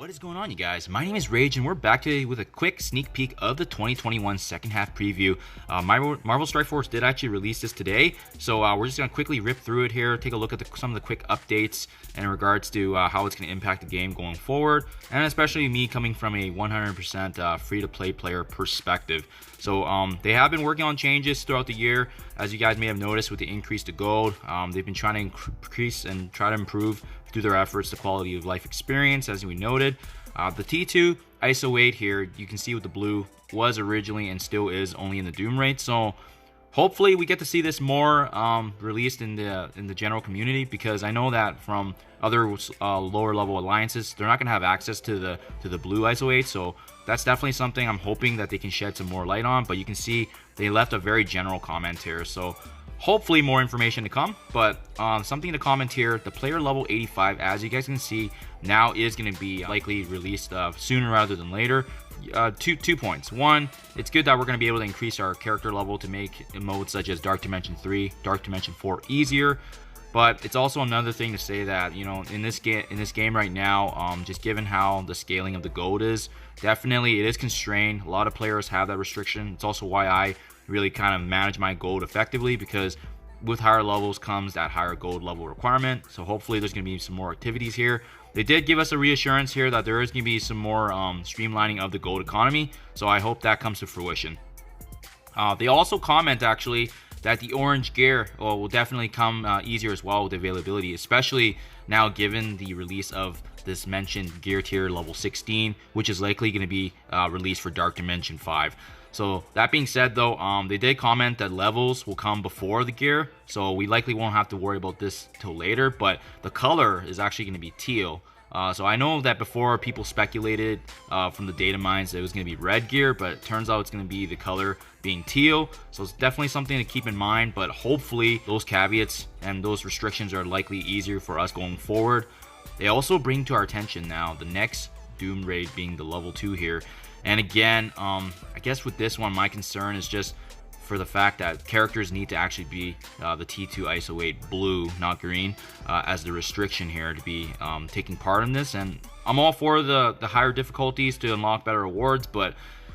What is going on, you guys? My name is Rage, and we're back today with a quick sneak peek of the 2021 second half preview. Marvel Strike Force did actually release this today, so we're just going to quickly rip through it here, take a look at some of the quick updates in regards to how it's going to impact the game going forward, and especially me coming from a 100% free-to-play player perspective. So they have been working on changes throughout the year, as you guys may have noticed with the increase to gold. They've been trying to increase and try to improve through their efforts the quality of life experience, as we noted. The T2 Iso-8 here, you can see with the blue, was originally and still is only in the Doom raid. So hopefully we get to see this more released in the general community, because I know that from other lower level alliances, they're not going to have access to the blue Iso-8. So that's definitely something I'm hoping that they can shed some more light on. But you can see they left a very general comment here, so hopefully more information to come. But something to comment here, the player level 85, as you guys can see, now is going to be likely released sooner rather than later. Two points. One, it's good that we're going to be able to increase our character level to make modes such as Dark Dimension 3, Dark Dimension 4 easier. But it's also another thing to say that, you know, in this game right now, just given how the scaling of the gold is, definitely it is constrained. A lot of players have that restriction. It's also why I really kind of manage my gold effectively, because with higher levels comes that higher gold level requirement. So hopefully there's going to be some more activities here. They did give us a reassurance here that there is going to be some more streamlining of the gold economy, so I hope that comes to fruition. They also comment actually that the orange gear will definitely come easier as well with availability, especially now given the release of this mentioned gear tier level 16, which is likely going to be released for Dark Dimension 5. So that being said though, they did comment that levels will come before the gear, so we likely won't have to worry about this till later, but the color is actually going to be teal. So I know that before people speculated from the data mines that it was going to be red gear, but it turns out it's going to be the color being teal. So it's definitely something to keep in mind, but hopefully those caveats and those restrictions are likely easier for us going forward. They also bring to our attention now the next Doom raid being the level 2 here. And again, I guess with this one, my concern is just for the fact that characters need to actually be the T2 Iso-8 blue, not green, as the restriction here to be taking part in this. And I'm all for the higher difficulties to unlock better rewards, but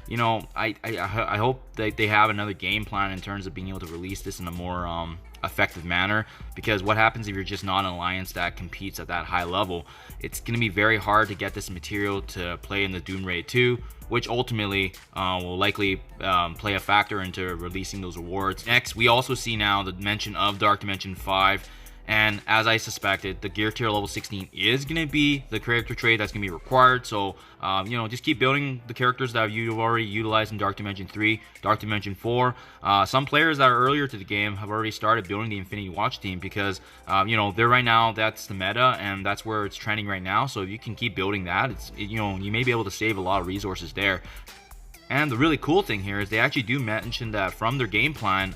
you know, I hope that they have another game plan in terms of being able to release this in a more effective manner, because what happens if you're just not an alliance that competes at that high level? It's going to be very hard to get this material to play in the Doom raid 2, which ultimately will likely play a factor into releasing those rewards. Next, we also see now the mention of Dark Dimension 5, and as I suspected, the gear tier level 16 is going to be the character trait that's going to be required. So, you know, just keep building the characters that you've already utilized in Dark Dimension 3, Dark Dimension 4. Some players that are earlier to the game have already started building the Infinity Watch team, because, you know, they're right now, that's the meta, and that's where it's trending right now. So if you can keep building that, you know, you may be able to save a lot of resources there. And the really cool thing here is they actually do mention that from their game plan,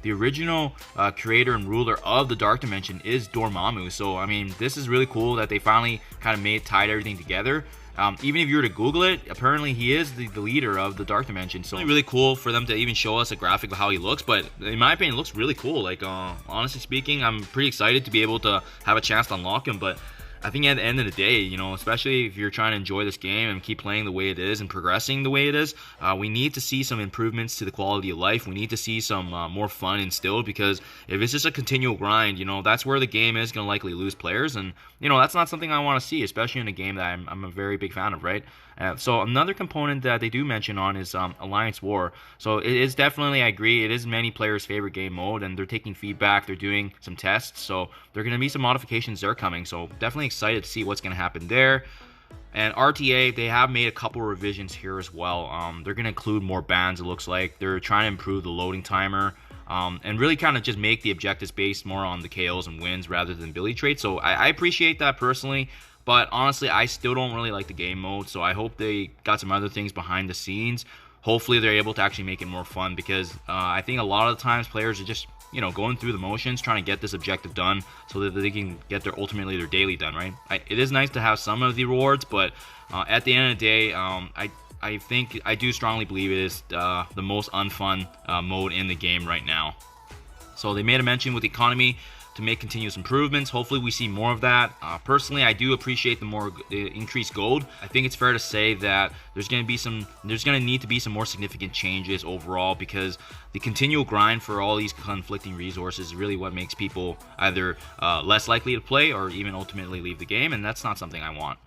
the original creator and ruler of the Dark Dimension is Dormammu. So, I mean, this is really cool that they finally kind of tied everything together. Even if you were to Google it, apparently he is the leader of the Dark Dimension. So, it's really cool for them to even show us a graphic of how he looks. But in my opinion, it looks really cool. Like, honestly speaking, I'm pretty excited to be able to have a chance to unlock him. But I think at the end of the day, you know, especially if you're trying to enjoy this game and keep playing the way it is and progressing the way it is, we need to see some improvements to the quality of life. We need to see some more fun instilled, because if it's just a continual grind, you know, that's where the game is going to likely lose players. And, you know, that's not something I want to see, especially in a game that I'm a very big fan of, right? So another component that they do mention on is Alliance War. So it is definitely, I agree, it is many players' favorite game mode, and they're taking feedback, they're doing some tests, so there are going to be some modifications that are coming. So definitely excited to see what's going to happen there. And RTA, they have made a couple revisions here as well. They're going to include more bans, it looks like. They're trying to improve the loading timer, and really kind of just make the objectives based more on the KOs and wins rather than ability traits. So I appreciate that personally. But honestly, I still don't really like the game mode, so I hope they got some other things behind the scenes. Hopefully they're able to actually make it more fun, because I think a lot of the times players are just, you know, going through the motions, trying to get this objective done so that they can get ultimately their daily done, right? It is nice to have some of the rewards, but at the end of the day, I do strongly believe it is the most unfun mode in the game right now. So they made a mention with the economy. to make continuous improvements. Hopefully we see more of that. Personally, I do appreciate the increased gold. I think it's fair to say that there's going to need to be some more significant changes overall, because the continual grind for all these conflicting resources is really what makes people either less likely to play or even ultimately leave the game, and that's not something I want.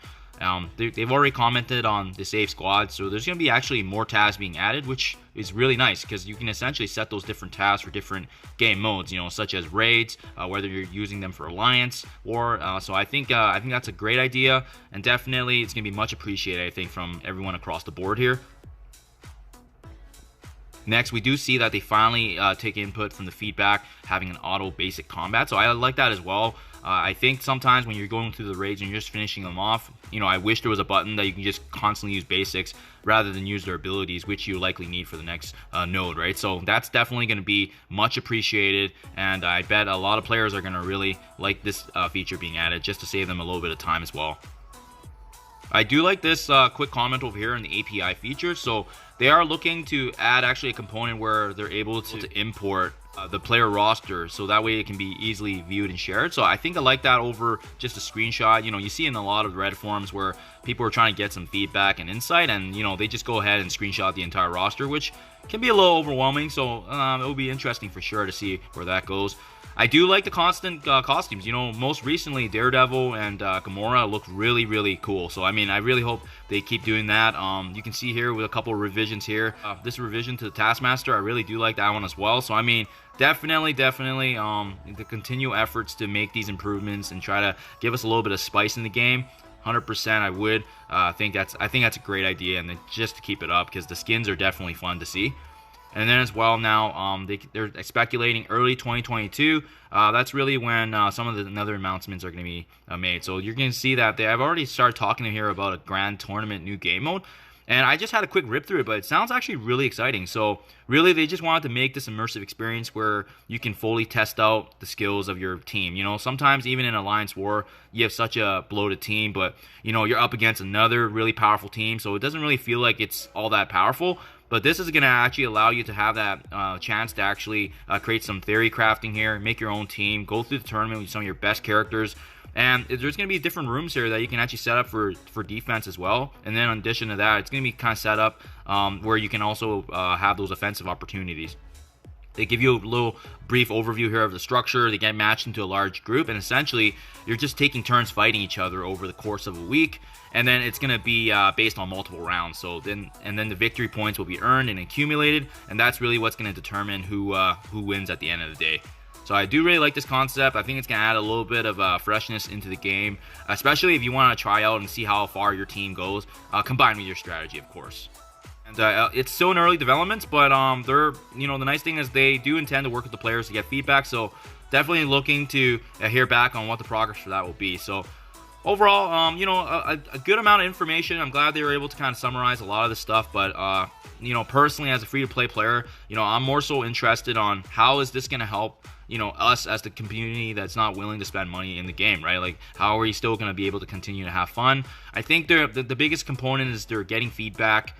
They've already commented on the save squad, so there's going to be actually more tasks being added, which is really nice because you can essentially set those different tasks for different game modes, such as raids, whether you're using them for alliance or so I think that's a great idea, and definitely it's going to be much appreciated, I think, from everyone across the board here. Next, we do see that they finally take input from the feedback, having an auto basic combat, so I like that as well. I think sometimes when you're going through the raids and you're just finishing them off, I wish there was a button that you can just constantly use basics rather than use their abilities, which you likely need for the next node, right? So that's definitely going to be much appreciated, and I bet a lot of players are going to really like this feature being added, just to save them a little bit of time as well. I do like this quick comment over here in the API feature. So they are looking to add actually a component where they're able to import the player roster, so that way it can be easily viewed and shared. So I think I like that over just a screenshot. You see in a lot of Reddit forums where people are trying to get some feedback and insight, and they just go ahead and screenshot the entire roster, which can be a little overwhelming. So it will be interesting for sure to see where that goes. I do like the constant costumes. Most recently Daredevil and Gamora look really, really cool. So I really hope they keep doing that. You can see here with a couple of revisions here. This revision to the Taskmaster, I really do like that one as well. So definitely the continual efforts to make these improvements and try to give us a little bit of spice in the game. 100% I would. I think that's a great idea, and just to keep it up, because the skins are definitely fun to see. And then as well now, they're speculating early 2022. That's really when some of the other announcements are going to be made. So you're going to see that I've already started talking here about a grand tournament new game mode. And I just had a quick rip through it, but it sounds actually really exciting. So really, they just wanted to make this immersive experience where you can fully test out the skills of your team. Sometimes even in Alliance War, you have such a bloated team, but you're up against another really powerful team, so it doesn't really feel like it's all that powerful. But this is going to actually allow you to have that chance to actually create some theory crafting here, make your own team, go through the tournament with some of your best characters. And there's going to be different rooms here that you can actually set up for defense as well. And then in addition to that, it's going to be kind of set up where you can also have those offensive opportunities. They give you a little brief overview here of the structure. They get matched into a large group, and essentially you're just taking turns fighting each other over the course of a week. And then it's going to be based on multiple rounds. So then the victory points will be earned and accumulated, and that's really what's going to determine who wins at the end of the day. So I do really like this concept. I think it's going to add a little bit of freshness into the game, especially if you want to try out and see how far your team goes, combined with your strategy, of course. And it's still in early developments, but they're the nice thing is they do intend to work with the players to get feedback. So definitely looking to hear back on what the progress for that will be. So overall, a good amount of information. I'm glad they were able to kind of summarize a lot of this stuff, but personally as a free-to-play player, I'm more so interested on how is this going to help us as the community that's not willing to spend money in the game, right? Like, how are you still going to be able to continue to have fun? I think the biggest component is they're getting feedback.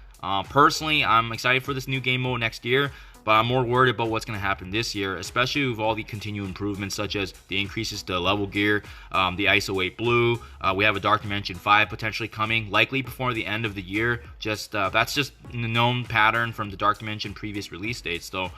Personally, I'm excited for this new game mode next year, but I'm more worried about what's going to happen this year, especially with all the continued improvements, such as the increases to level gear, the Iso-8 blue. We have a Dark Dimension 5 potentially coming, likely before the end of the year. That's just the known pattern from the Dark Dimension previous release dates. So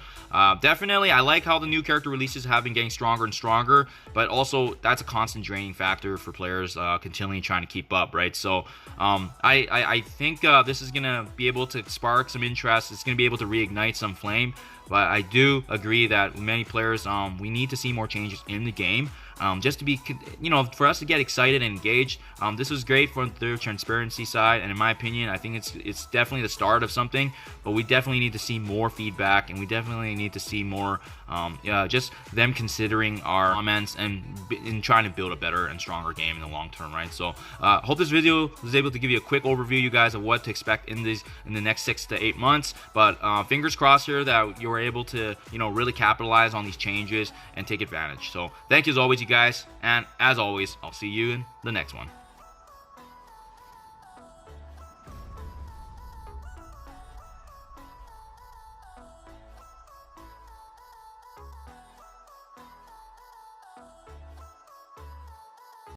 definitely, I like how the new character releases have been getting stronger and stronger, but also that's a constant draining factor for players continually trying to keep up, right? So I think this is going to be able to spark some interest. It's going to be able to reignite some flame. But I do agree that many players, we need to see more changes in the game. Just to be, for us to get excited and engaged. This was great for the transparency side, and in my opinion, I think it's definitely the start of something. But we definitely need to see more feedback, and we definitely need to see more, just them considering our comments and trying to build a better and stronger game in the long term, right? So, hope this video was able to give you a quick overview, you guys, of what to expect in the next 6 to 8 months. But fingers crossed here that you were able to, really capitalize on these changes and take advantage. So, thank you as always, you guys, and as always, I'll see you in the next one.